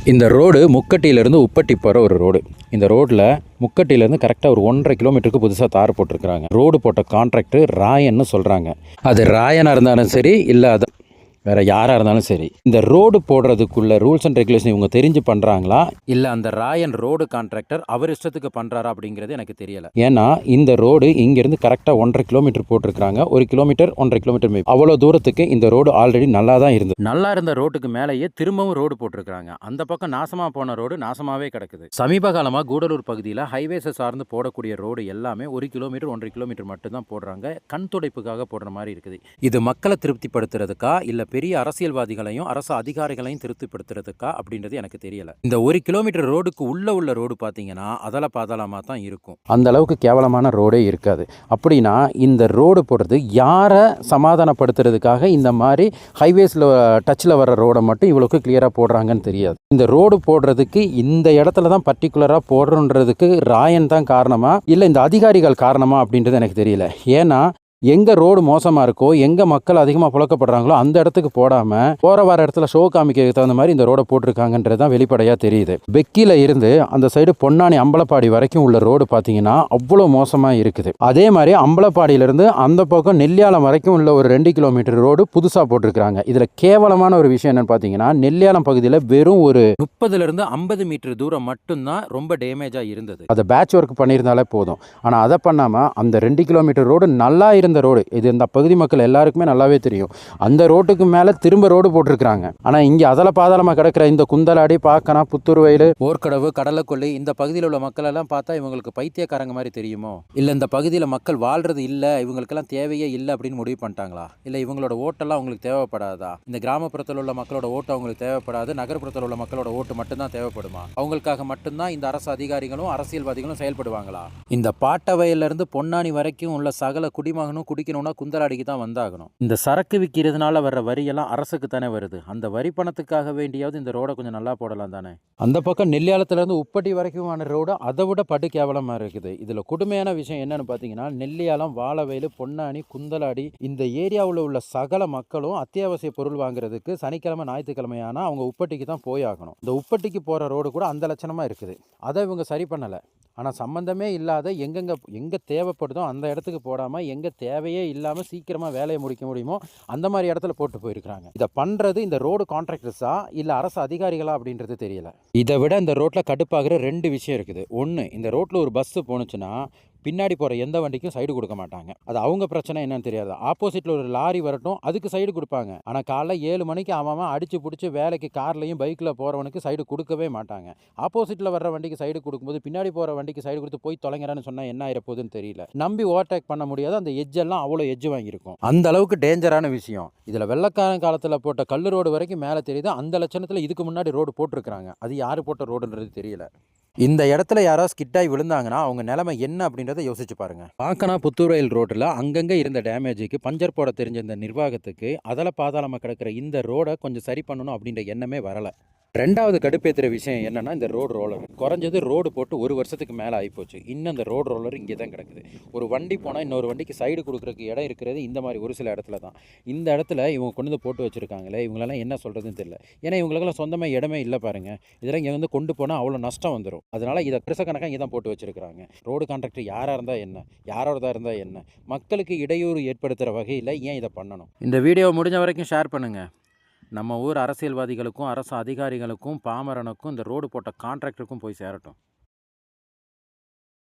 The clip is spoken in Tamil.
இந்த ரோடு முக்கட்டியிலேருந்து உப்பட்டி போகிற ஒரு ரோடு. இந்த ரோட்டில் முக்கட்டியிலேருந்து கரெக்டாக ஒரு 1.5 கிலோமீட்டருக்கு புதுசாக தார் போட்டிருக்கிறாங்க. ரோடு போட்ட கான்ட்ராக்டர் ராயன்னு சொல்கிறாங்க. அது ராயனாக இருந்தாலும் சரி, இல்லை அது வேறு யாராக இருந்தாலும் சரி, இந்த ரோடு போடுறதுக்குள்ள ரூல்ஸ் அண்ட் ரெகுலேஷன் இவங்க தெரிஞ்சு பண்ணுறாங்களா, இல்லை அந்த ராயன் ரோடு கான்ட்ராக்டர் அவர் இஷ்டத்துக்கு பண்ணுறாரா அப்படிங்கிறது எனக்கு தெரியலை. ஏன்னா இந்த ரோடு இங்கேருந்து கரெக்டாக 1.5 கிலோமீட்டர் போட்டிருக்கிறாங்க. 1 கிலோமீட்டர் 1.5 கிலோமீட்டர் அவ்வளோ தூரத்துக்கு இந்த ரோடு ஆல்ரெடி நல்லா தான் இருந்தது. நல்லா இருந்த ரோட்டுக்கு மேலேயே திரும்பவும் ரோடு போட்டிருக்கிறாங்க. அந்த பக்கம் நாசமாக போன ரோடு நாசமாகவே கிடக்குது. சமீப காலமாக கூடலூர் பகுதியில் ஹைவேஸை சார்ந்து போடக்கூடிய ரோடு எல்லாமே 1 கிலோமீட்டர் 1.5 கிலோமீட்டர் மட்டும்தான் போடுறாங்க. கண் துடைப்புக்காக போடுற மாதிரி இருக்குது. இது மக்களை திருப்திப்படுத்துறதுக்கா, இல்லை பெரிய அரசியல்வாதிகளையும் அரசு அதிகாரிகளையும் திருப்திப்படுத்துறதுக்கா அப்படின்றது எனக்கு தெரியல. இந்த 1 கிலோமீட்டர் ரோடுக்கு உள்ள ரோடு பார்த்தீங்கன்னா அதல பாதாளமாக தான் இருக்கும். அந்த அளவுக்கு கேவலமான ரோடே இருக்காது. அப்படின்னா இந்த ரோடு போடுறது யாரை சமாதானப்படுத்துறதுக்காக இந்த மாதிரி ஹைவேஸில் டச்சில் வர ரோடை மட்டும் இவ்வளோக்கு கிளியராக போடுறாங்கன்னு தெரியாது. இந்த ரோடு போடுறதுக்கு இந்த இடத்துல தான் பர்டிகுலராக போடுறதுக்கு ராயன் தான் காரணமா, இல்லை இந்த அதிகாரிகள் காரணமா அப்படின்றது எனக்கு தெரியல. ஏன்னா எங்கே ரோடு மோசமாக இருக்கோ, எங்கே மக்கள் அதிகமாக புழக்கப்படுறாங்களோ அந்த இடத்துக்கு போடாமல் போகிற வர இடத்துல ஷோ காமிக்கிறதுக்கு தகுந்த மாதிரி இந்த ரோடை போட்டிருக்காங்கன்றது தான் வெளிப்படையாக தெரியுது. பெக்கியில் இருந்து அந்த சைடு பொன்னானி அம்பலப்பாடி வரைக்கும் உள்ள ரோடு பார்த்தீங்கன்னா அவ்வளோ மோசமாக இருக்குது. அதே மாதிரி அம்பலப்பாடியிலேருந்து அந்த பக்கம் நெல்லியாலம் வரைக்கும் உள்ள ஒரு 2 கிலோமீட்டர் ரோடு புதுசாக போட்டிருக்கிறாங்க. இதில் கேவலமான ஒரு விஷயம் என்னென்னு பார்த்தீங்கன்னா, நெல்லியாலம் பகுதியில் வெறும் ஒரு 30 to 50 மீட்டர் தூரம் மட்டும்தான் ரொம்ப டேமேஜாக இருந்தது. அதை பேட்ச் ஒர்க் பண்ணியிருந்தாலே போதும். ஆனால் அதை பண்ணாமல் அந்த 2 கிலோமீட்டர் ரோடு நல்லா இந்த ரோடு, இது இந்த பகுதி மக்கள் எல்லாருக்குமே நல்லாவே தெரியும். அந்த ரோட்டுக்கு மேலே திரும்ப ரோடு போட்டிருக்கிறாங்க. ஆனால் இங்கே அதல பாதாளமாக கிடக்கிற இந்த குந்தலாடி, பாக்கனா, புத்தூர்வயல், ஓர்க்கடவு, கடலக்கொல்லி இந்த பகுதியில் உள்ள மக்கள் எல்லாம் பார்த்தா இவங்களுக்கு பைத்தியக்காரங்க மாதிரி தெரியுமோ, இல்லை இந்த பகுதியில் மக்கள் வாழ்றது இல்லை, இவங்களுக்கெல்லாம் தேவையே இல்லை அப்படின்னு முடிவு பண்ணிட்டாங்களா, இல்லை இவங்களோட ஓட்டெல்லாம் அவங்களுக்கு தேவைப்படாதா, இந்த கிராமப்புறத்தில் உள்ள மக்களோட ஓட்டு அவங்களுக்கு தேவைப்படாது, நகர்ப்புறத்தில் உள்ள மக்களோட ஓட்டு மட்டும்தான் தேவைப்படுமா, அவங்களுக்காக மட்டும்தான் இந்த அரசு அதிகாரிகளும் அரசியல்வாதிகளும் செயல்படுவாங்களா? இந்த பாட்டவயலிருந்து பொன்னானி வரைக்கும் உள்ள சகல குடிமகனும் குடிக்கணும்னா குந்தலாடிக்கு தான் வந்தாகணும். இந்த சரக்கு விற்கிறதுனால வர்ற வரியெல்லாம் அரசுக்கு தானே வருது. அந்த வரி பணத்துக்காக வேண்டியாவது இந்த ரோடை கொஞ்சம் நல்லா போடலாம் தானே. அந்த பக்கம் நெல்லியாலத்திலேருந்து உப்பட்டி வரைக்குமான ரோடு அதை விட படு கேவலமாக இருக்குது. இதில் கொடுமையான விஷயம் என்னன்னு பார்த்தீங்கன்னா, நெல்லியாலம், வாழவயல், பொன்னானி, குந்தலாடி இந்த ஏரியாவில் உள்ள சகல மக்களும் அத்தியாவசிய பொருள் வாங்குறதுக்கு சனிக்கிழமை ஞாயிற்றுக்கிழமையானா அவங்க உப்பட்டிக்கு தான் போயாகணும். இந்த உப்பட்டிக்கு போகிற ரோடு கூட அந்த லட்சணமாக இருக்குது. அதை இவங்க சரி பண்ணலை. ஆனால் சம்மந்தமே இல்லாத எங்கே தேவைப்படுதோ அந்த இடத்துக்கு போடாமல், எங்கே தேவையே இல்லாமல் சீக்கிரமாக வேலையை முடிக்க முடியுமோ அந்த மாதிரி இடத்துல போட்டு போயிருக்கிறாங்க. இதை பண்ணுறது இந்த ரோடு கான்ட்ராக்டர்ஸா இல்லை அரசு அதிகாரிகளா அப்படின்றது தெரியல. இதை விட இந்த ரோட்டில் கடுப்பாகிற 2 விஷயம் இருக்குது. ஒன்று, இந்த ரோட்டில் ஒரு பஸ்ஸு போணுச்சுன்னா பின்னாடி போகிற எந்த வண்டிக்கும் சைடு கொடுக்க மாட்டாங்க. அது அவங்க பிரச்சனை என்னன்னு தெரியாது. ஆப்போசிட்டில் ஒரு லாரி வரட்டும், அதுக்கு சைடு கொடுப்பாங்க. ஆனால் காலைல 7 மணிக்கு அவன் அடிச்சு பிடிச்சி வேலைக்கு கார்லையும் பைக்கில் போகிறவனுக்கு சைடு கொடுக்கவே மாட்டாங்க. ஆப்போசிட்டில் வர்ற வண்டிக்கு சைடு கொடுக்கும்போது பின்னாடி போகிற வண்டிக்கு சைடு கொடுத்து போய் தொலைங்கிறான்னு சொன்னால் என்ன ஆயிரப்போகுதுன்னு தெரியல. நம்பி ஓவர்டேக் பண்ண முடியாது. அந்த எஜ்ஜெல்லாம் அவ்வளோ எஜ்ஜு வாங்கியிருக்கும். அந்த அளவுக்கு டேஞ்சரான விஷயம். இதில் வெள்ளக்காரன் காலத்தில் போட்ட கல் ரோடு வரைக்கும் மேலே தெரியுது. அந்த லட்சணத்தில் இதுக்கு முன்னாடி ரோடு போட்டிருக்கிறாங்க. அது யார் போட்ட ரோடுன்றது தெரியல. இந்த இடத்துல யாராவது ஸ்கிட்டாகி விழுந்தாங்கன்னா அவங்க நிலைமை என்ன அப்படின்றத யோசிச்சு பாருங்க. பாக்கனா, புத்தூர்வயல் ரோட்டில் அங்கங்கே இருந்த டேமேஜுக்கு பஞ்சர் போட தெரிஞ்ச இந்த நிர்வாகத்துக்கு அதல பாதாளமாக கிடக்கிற இந்த ரோடை கொஞ்சம் சரி பண்ணணும் அப்படின்ற எண்ணமே வரலை. 2வது கடுப்பேற்றுற விஷயம் என்னென்னா, இந்த ரோடு ரோலர் குறைஞ்சது ரோடு போட்டு 1 வருஷத்துக்கு மேலே ஆகிப்போச்சு. இன்னும் அந்த ரோடு ரோலர் இங்கே தான் கிடக்குது. ஒரு வண்டி போனால் இன்னொரு வண்டிக்கு சைடு கொடுக்குறதுக்கு இடம் இருக்கிறது இந்த மாதிரி ஒரு சில இடத்துல தான். இந்த இடத்துல இவங்க கொண்டு வந்து போட்டு வச்சுருக்காங்களே, இவங்களெல்லாம் என்ன சொல்கிறதுன்னு தெரியல. ஏன்னா இவங்களுக்கெல்லாம் சொந்தமாக இடமே இல்லை பாருங்கள். இதெல்லாம் இங்கே வந்து கொண்டு போனால் அவ்வளோ நஷ்டம் வந்துடும். அதனால் இதை கணக்காக இங்கே தான் போட்டு வச்சுருக்காங்க. ரோடு கான்ட்ராக்டர் யாராக இருந்தால் என்ன, யாரோடதாக இருந்தால் என்ன, மக்களுக்கு இடையூறு ஏற்படுத்துகிற வகையில் ஏன் இதை பண்ணணும்? இந்த வீடியோ முடிஞ்ச வரைக்கும் ஷேர் பண்ணுங்கள். நம்ம ஊர் அரசியல்வாதிகளுக்கும் அரசு அதிகாரிகளுக்கும் பாமரனுக்கும் இந்த ரோடு போட்ட கான்ட்ராக்டருக்கும் போய் சேரட்டும்.